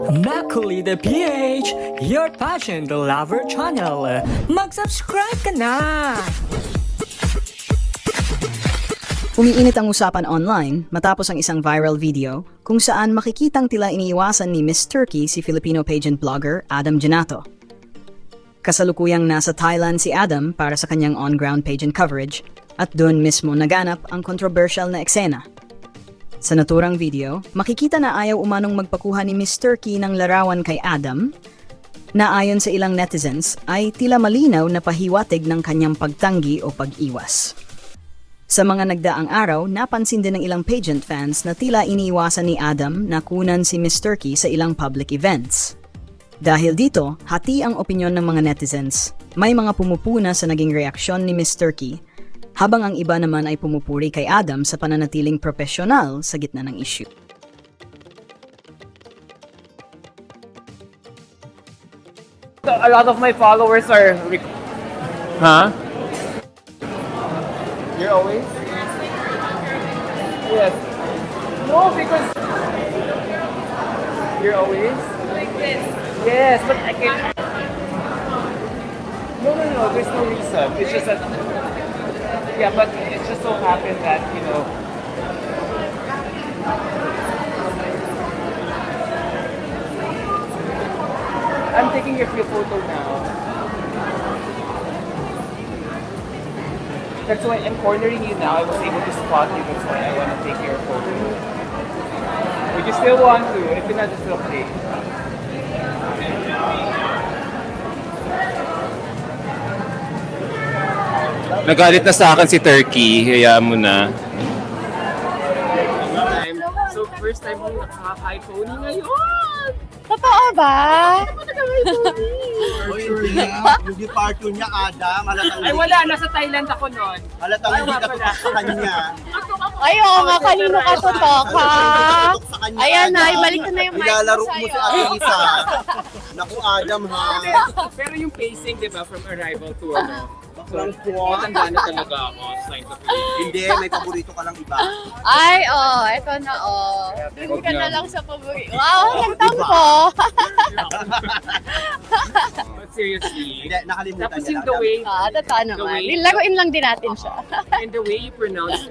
Makulit PH, your passion the lover channel. Mag-subscribe ka na! Umiinit ang usapan online matapos ang isang viral video kung saan makikitang tila iniiwasan ni Miss Turkey si Filipino pageant blogger Adam Genato. Kasalukuyang nasa Thailand si Adam para sa kanyang on-ground pageant coverage at doon mismo naganap ang controversial na eksena. Sa naturang video, makikita na ayaw umanong magpakuha ni Miss Turkey ng larawan kay Adam na ayon sa ilang netizens ay tila malinaw na pahiwatig ng kanyang pagtanggi o pag-iwas. Sa mga nagdaang araw, napansin din ng ilang pageant fans na tila iniiwasan ni Adam na kunan si Miss Turkey sa ilang public events. Dahil dito, hati ang opinyon ng mga netizens. May mga pumupuna sa naging reaksyon ni Miss Turkey, habang ang iba naman ay pumupuri kay Adam sa pananatiling profesional sa gitna ng issue. A lot of my followers are... Huh? You're always? Yes. No, because... You're always? Like this. Yes, but I can't... No, there's no reason. It's just that... Yeah, but it just so happened that, you know... I'm taking your photo now. That's why I'm cornering you now. I was able to spot you. That's why I want to take your photo. Would you still want to? If not, it's okay. Nagalit na sa akin si Turkey, hayaan mo na. So first time mo nakaka-high pony ngayon! Totoo ba? Yung departure niya, Adam, halatang Ay wala, nasa Thailand ako noon. halatang Ay, hindi wala ka pala. tutok sa kanya. Ay, oo nga, kanino ka tutok, ha? Tutok sa kanya, Ayan na, Adam. ibalik ko na yung mic Ilalaro ko mo si sa'yo. Ate Lisa. Naku, Adam, ha? Pero yung pacing, di ba, from arrival to ano. So, Baklang matanda na talaga ako. Signs of age. Hindi, may paborito ka lang iba. Ay, eto na, Dun ka na lang sa paborito. Wow, nagtampo. But seriously. Hindi, nakalimutan Tapos niya yung lang. the way, Totoo naman. Nilaruin lang din natin siya. and the way you pronounce